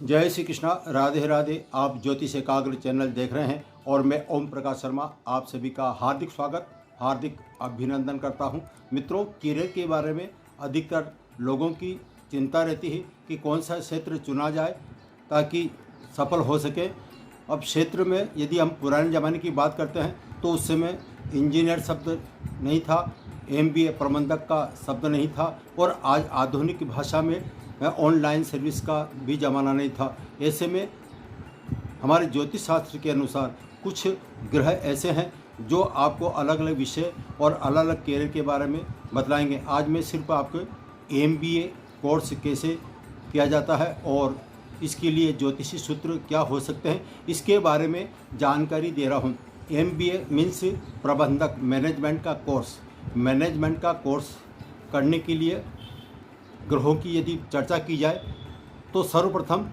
जय श्री कृष्णा, राधे राधे। आप ज्योतिष एकाग्र चैनल देख रहे हैं और मैं ओम प्रकाश शर्मा आप सभी का हार्दिक स्वागत, हार्दिक अभिनंदन करता हूं। मित्रों, करियर के बारे में अधिकतर लोगों की चिंता रहती है कि कौन सा क्षेत्र चुना जाए ताकि सफल हो सके। अब क्षेत्र में यदि हम पुराने ज़माने की बात करते हैं तो उस समय इंजीनियर शब्द नहीं था, MBA प्रबंधक का शब्द नहीं था, और आज आधुनिक भाषा में ऑनलाइन सर्विस का भी ज़माना नहीं था। ऐसे में हमारे ज्योतिष शास्त्र के अनुसार कुछ ग्रह ऐसे हैं जो आपको अलग अलग विषय और अलग अलग कैरियर के बारे में बतलाएंगे। आज मैं सिर्फ आपको MBA कोर्स कैसे किया जाता है और इसके लिए ज्योतिषी सूत्र क्या हो सकते हैं इसके बारे में जानकारी दे रहा हूँ। MBA मीन्स प्रबंधक, मैनेजमेंट का कोर्स। मैनेजमेंट का कोर्स करने के लिए ग्रहों की यदि चर्चा की जाए तो सर्वप्रथम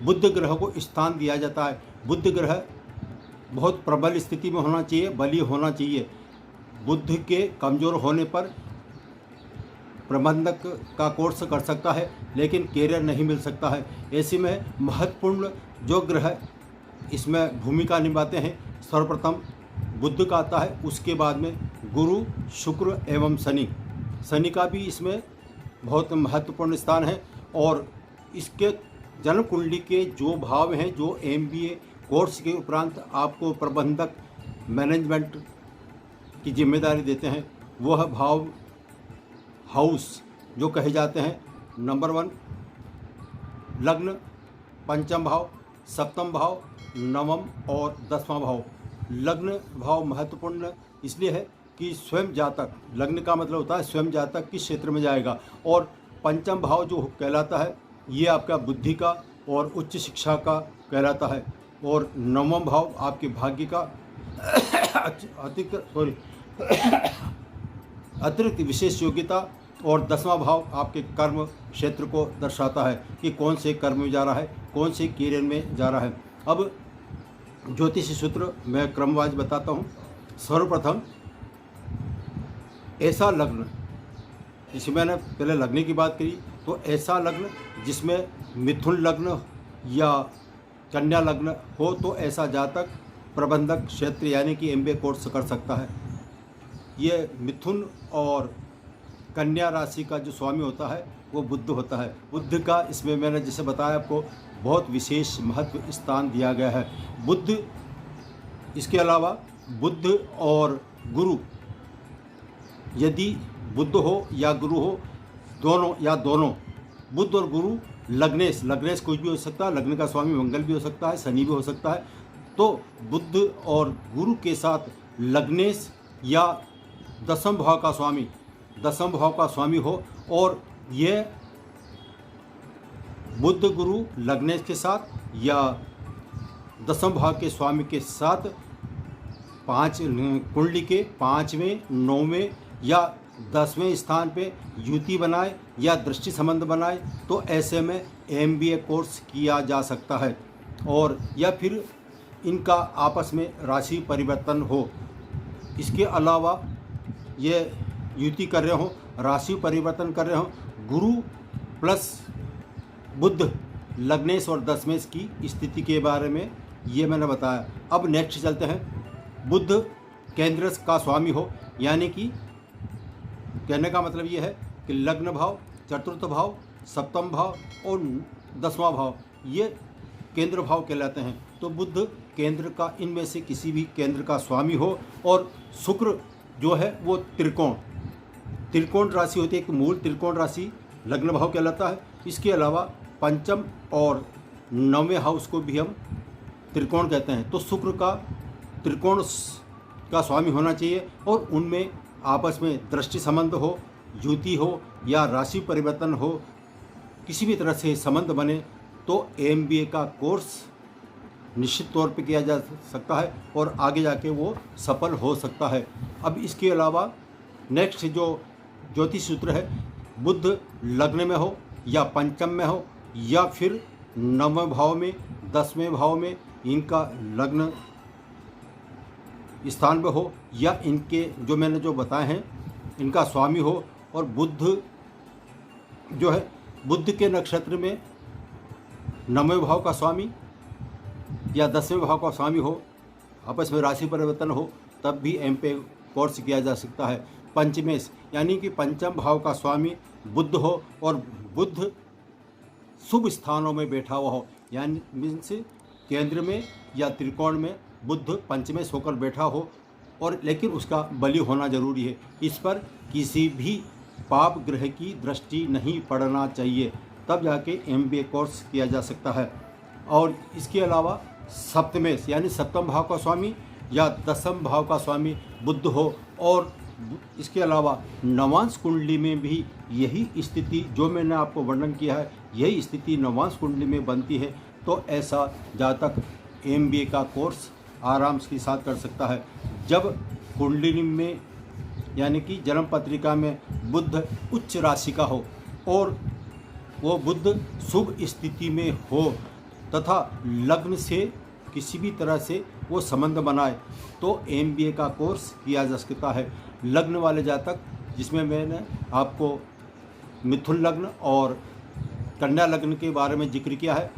बुध ग्रह को स्थान दिया जाता है। बुध ग्रह बहुत प्रबल स्थिति में होना चाहिए, बली होना चाहिए। बुध के कमज़ोर होने पर प्रबंधक का कोर्स कर सकता है लेकिन कैरियर नहीं मिल सकता है। ऐसे में महत्वपूर्ण जो ग्रह इसमें भूमिका निभाते हैं, सर्वप्रथम बुध का आता है, उसके बाद में गुरु, शुक्र एवं शनि। शनि का भी इसमें बहुत महत्वपूर्ण स्थान है। और इसके जन्म कुंडली के जो भाव हैं, जो MBA कोर्स के उपरांत आपको प्रबंधक मैनेजमेंट की जिम्मेदारी देते हैं, वह भाव हाउस जो कहे जाते हैं। नंबर 1 लग्न, पंचम भाव, सप्तम भाव, नवम और 10वां भाव। लग्न भाव महत्वपूर्ण इसलिए है कि स्वयं जातक, लग्न का मतलब होता है स्वयं जातक किस क्षेत्र में जाएगा, और पंचम भाव जो कहलाता है ये आपका बुद्धि का और उच्च शिक्षा का कहलाता है, और नवम भाव आपके भाग्य का अतिरिक्त विशेष योग्यता, और 10वां भाव आपके कर्म क्षेत्र को दर्शाता है कि कौन से कर्म में जा रहा है, कौन से कैरियर में जा रहा है। अब ज्योतिष सूत्र मैं क्रमवाइज बताता हूँ। सर्वप्रथम ऐसा लग्न, जिसमें मैंने पहले लग्न की बात करी, तो ऐसा लग्न जिसमें मिथुन लग्न या कन्या लग्न हो तो ऐसा जातक प्रबंधक क्षेत्र यानी कि MBA कोर्स कर सकता है। ये मिथुन और कन्या राशि का जो स्वामी होता है वो बुध होता है। बुध का इसमें मैंने जैसे बताया आपको बहुत विशेष महत्व स्थान दिया गया है। बुध, इसके अलावा बुध और गुरु, यदि बुध हो या गुरु हो, दोनों या दोनों, बुध और गुरु लग्नेश कुछ भी हो सकता है, लग्न का स्वामी मंगल भी हो सकता है, शनि भी हो सकता है। तो बुध और गुरु के साथ लग्नेश या दसम भाव का स्वामी हो, और ये बुध गुरु लग्नेश के साथ या दसम भाव के स्वामी के साथ 5 कुंडली के 5वें, 9वें या 10वें स्थान पे युति बनाए या दृष्टि संबंध बनाए तो ऐसे में MBA कोर्स किया जा सकता है। और या फिर इनका आपस में राशि परिवर्तन हो। इसके अलावा ये युति कर रहे हो, राशि परिवर्तन कर रहे हो, गुरु प्लस बुध लग्नेश और दशमेश की स्थिति के बारे में ये मैंने बताया। अब नेक्स्ट चलते हैं। बुध केंद्र का स्वामी हो, यानी कि कहने का मतलब ये है कि लग्न भाव, चतुर्थ भाव, सप्तम भाव और 10वां भाव ये केंद्र भाव कहलाते हैं। तो बुध केंद्र का, इनमें से किसी भी केंद्र का स्वामी हो, और शुक्र जो है वो त्रिकोण राशि होती है, एक मूल त्रिकोण राशि लग्न भाव कहलाता है। इसके अलावा पंचम और 9वें हाउस को भी हम त्रिकोण कहते हैं। तो शुक्र का त्रिकोण का स्वामी होना चाहिए और उनमें आपस में दृष्टि संबंध हो, युति हो या राशि परिवर्तन हो, किसी भी तरह से संबंध बने तो MBA का कोर्स निश्चित तौर पे किया जा सकता है और आगे जाके वो सफल हो सकता है। अब इसके अलावा नेक्स्ट जो ज्योतिष सूत्र है, बुध लग्न में हो या पंचम में हो या फिर 9वें भाव में, 10वें भाव में इनका लग्न स्थान पे हो, या इनके जो मैंने जो बताए हैं इनका स्वामी हो, और बुध जो है बुध के नक्षत्र में 9वें भाव का स्वामी या 10वें भाव का स्वामी हो, आपस में राशि परिवर्तन हो, तब भी MBA कोर्स किया जा सकता है। पंचमेश यानी कि पंचम भाव का स्वामी बुध हो और बुध शुभ स्थानों में बैठा हुआ हो, यानी मीन्स केंद्र में या त्रिकोण में बुध पंचमेश होकर बैठा हो, और लेकिन उसका बलि होना जरूरी है। इस पर किसी भी पाप ग्रह की दृष्टि नहीं पड़ना चाहिए, तब जाके MBA कोर्स किया जा सकता है। और इसके अलावा सप्तमेश यानी सप्तम भाव का स्वामी या 10वें भाव का स्वामी बुध हो, और इसके अलावा नवांश कुंडली में भी यही स्थिति जो मैंने आपको वर्णन किया है, यही स्थिति नवांश कुंडली में बनती है, तो ऐसा जातक MBA का कोर्स आराम के साथ कर सकता है। जब कुंडली में यानी कि जन्म पत्रिका में बुध उच्च राशि का हो और वो बुध शुभ स्थिति में हो तथा लग्न से किसी भी तरह से वो संबंध बनाए, तो MBA का कोर्स किया जा सकता है। लग्न वाले जातक, जिसमें मैंने आपको मिथुन लग्न और कन्या लग्न के बारे में जिक्र किया है,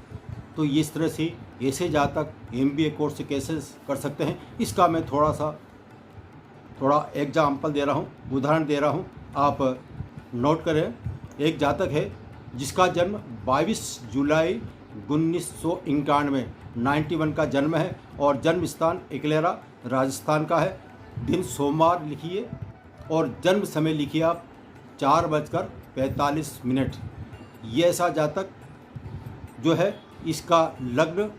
तो इस तरह से ऐसे जातक MBA कोर्स कैसे कर सकते हैं, इसका मैं थोड़ा एग्जाम्पल दे रहा हूँ, उदाहरण दे रहा हूँ, आप नोट करें। एक जातक है जिसका जन्म 22 जुलाई 1991 91 का जन्म है और जन्म स्थान इकलेरा राजस्थान का है। दिन सोमवार लिखिए और जन्म समय लिखिए आप 4:45। ये ऐसा जातक जो है, इसका लग्न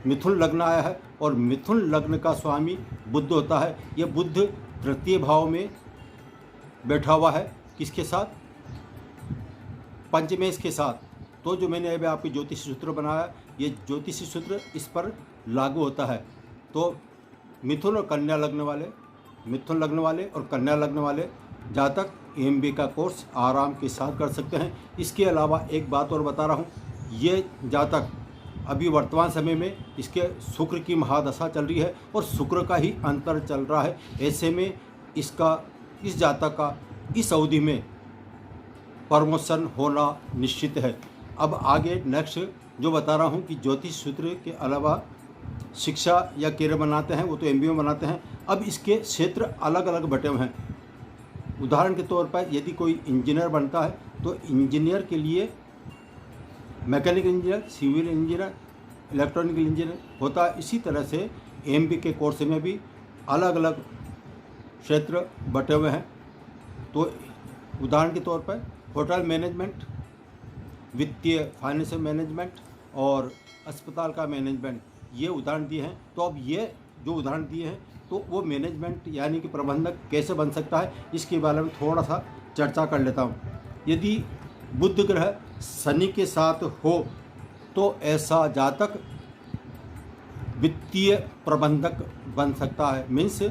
मिथुन लग्न आया है और मिथुन लग्न का स्वामी बुध होता है। यह बुध तृतीय भाव में बैठा हुआ है, किसके साथ? पंचमेश के साथ। तो जो मैंने अभी आपके ज्योतिष सूत्र बनाया, ये ज्योतिषी सूत्र इस पर लागू होता है। तो मिथुन और कन्या लग्न वाले और कन्या लग्न वाले जातक MBA का कोर्स आराम के साथ कर सकते हैं। इसके अलावा एक बात और बता रहा हूँ, ये जातक अभी वर्तमान समय में इसके शुक्र की महादशा चल रही है और शुक्र का ही अंतर चल रहा है। ऐसे में इस जातक का इस अवधि में प्रमोशन होना निश्चित है। अब आगे नेक्स्ट जो बता रहा हूँ कि ज्योतिष सूत्र के अलावा शिक्षा या कैरियर बनाते हैं, वो तो MBA में बनाते हैं। अब इसके क्षेत्र अलग अलग बटे हुए हैं। उदाहरण के तौर पर यदि कोई इंजीनियर बनता है तो इंजीनियर के लिए mechanical engineer, civil engineer, electronical engineer होता है। इसी तरह से MBA के कोर्स में भी अलग अलग क्षेत्र बटे हुए हैं। तो उदाहरण के तौर पर होटल मैनेजमेंट, वित्तीय फाइनेंशियल मैनेजमेंट और अस्पताल का मैनेजमेंट, ये उदाहरण दिए हैं। तो अब ये जो उदाहरण दिए हैं, तो वो मैनेजमेंट यानी कि प्रबंधक कैसे बन सकता है, इसके बारे में थोड़ा सा चर्चा कर लेता हूँ। यदि बुध ग्रह शनि के साथ हो तो ऐसा जातक वित्तीय प्रबंधक बन सकता है, मीन्स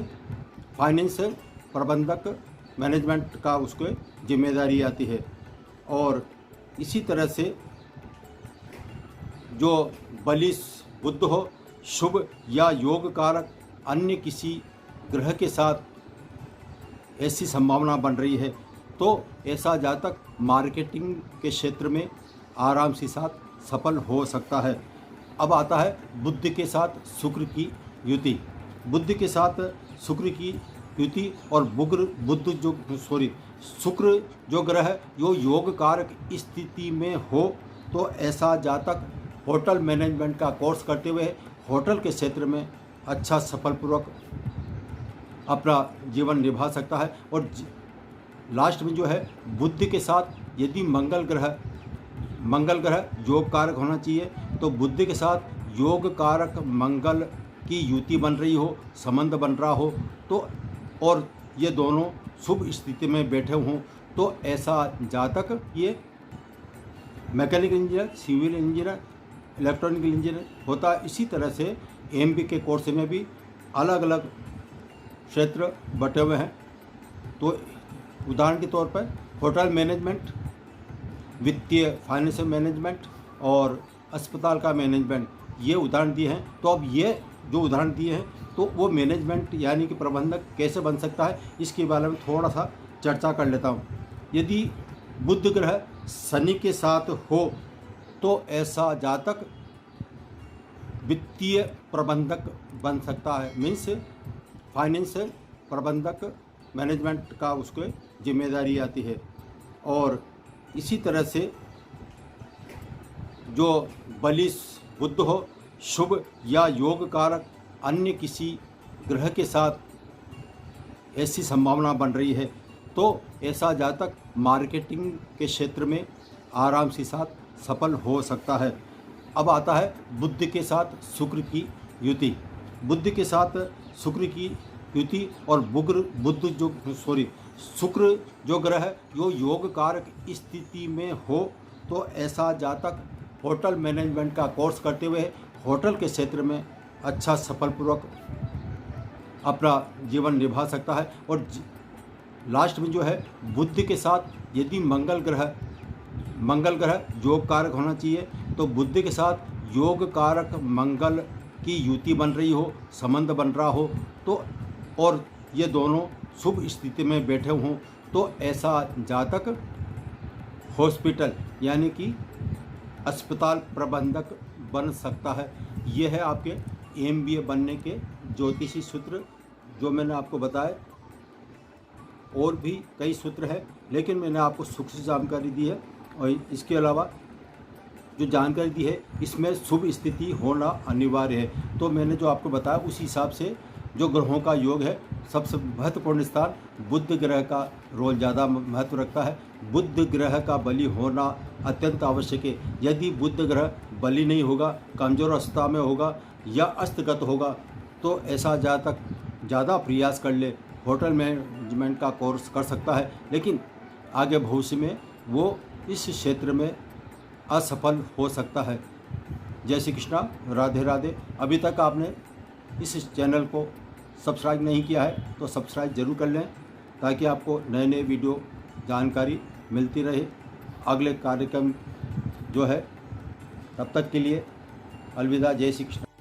फाइनेंशियल प्रबंधक, मैनेजमेंट का उसको जिम्मेदारी आती है। और इसी तरह से जो बलिश बुध हो, शुभ या योग कारक अन्य किसी ग्रह के साथ ऐसी संभावना बन रही है, तो ऐसा जातक मार्केटिंग के क्षेत्र में आराम से साथ सफल हो सकता है। अब आता है बुध के साथ शुक्र की युति। बुध के साथ शुक्र की युति और शुक्र जो ग्रह है, जो योग कारक स्थिति में हो, तो ऐसा जातक होटल मैनेजमेंट का कोर्स करते हुए होटल के क्षेत्र में अच्छा सफलपूर्वक अपना जीवन निभा सकता है। और लास्ट में जो है बुध के साथ यदि मंगल ग्रह योग कारक होना चाहिए, तो बुध के साथ योग कारक मंगल की युति बन रही हो, संबंध बन रहा हो, तो और ये दोनों शुभ स्थिति में बैठे हों, तो ऐसा जातक ये mechanical engineer, civil engineer, electronical engineer होता है। इसी तरह से MBA के कोर्स में भी अलग अलग क्षेत्र बटे हुए हैं। तो उदाहरण के तौर पर होटल मैनेजमेंट, वित्तीय फाइनेंशियल मैनेजमेंट और अस्पताल का मैनेजमेंट, ये उदाहरण दिए हैं। तो अब ये जो उदाहरण दिए हैं, तो वो मैनेजमेंट यानी कि प्रबंधक कैसे बन सकता है, इसके बारे में थोड़ा सा चर्चा कर लेता हूँ। यदि बुध ग्रह शनि के साथ हो तो ऐसा जातक वित्तीय प्रबंधक बन सकता है। मीन्स फाइनेंस प्रबंधक, मैनेजमेंट का उसके जिम्मेदारी आती है। और इसी तरह से जो बलि बुध हो, शुभ या योग कारक अन्य किसी ग्रह के साथ ऐसी संभावना बन रही है, तो ऐसा जातक मार्केटिंग के क्षेत्र में आराम के साथ सफल हो सकता है। अब आता है बुध के साथ शुक्र की युति। बुध के साथ शुक्र की युति और शुक्र जो ग्रह है जो योग कारक स्थिति में हो, तो ऐसा जातक होटल मैनेजमेंट का कोर्स करते हुए होटल के क्षेत्र में अच्छा सफलपूर्वक अपना जीवन निभा सकता है। और लास्ट में जो है बुध के साथ यदि मंगल ग्रह योग कारक होना चाहिए, तो बुध के साथ योग कारक मंगल की युति बन रही हो, संबंध बन रहा हो, तो और ये दोनों शुभ स्थिति में बैठे हों, तो ऐसा जातक हॉस्पिटल यानी कि अस्पताल प्रबंधक बन सकता है। ये है आपके MBA बनने के ज्योतिषी सूत्र जो मैंने आपको बताए। और भी कई सूत्र है, लेकिन मैंने आपको सूक्ष्म जानकारी दी है। और इसके अलावा जो जानकारी दी है इसमें शुभ स्थिति होना अनिवार्य है। तो मैंने जो आपको बताया उस हिसाब से जो ग्रहों का योग है, सबसे महत्वपूर्ण स्थान बुध ग्रह का रोल ज़्यादा महत्व रखता है। बुध ग्रह का बलि होना अत्यंत आवश्यक है। यदि बुध ग्रह बलि नहीं होगा, कमज़ोर अवस्था में होगा या अस्तगत होगा, तो ऐसा जातक ज़्यादा प्रयास कर ले, होटल मैनेजमेंट का कोर्स कर सकता है, लेकिन आगे भविष्य में वो इस क्षेत्र में असफल हो सकता है। जय श्री कृष्णा, राधे राधे। अभी तक आपने इस चैनल को सब्सक्राइब नहीं किया है तो सब्सक्राइब ज़रूर कर लें, ताकि आपको नए नए वीडियो जानकारी मिलती रहे। अगले कार्यक्रम जो है, तब तक के लिए अलविदा, जय श्री कृष्ण।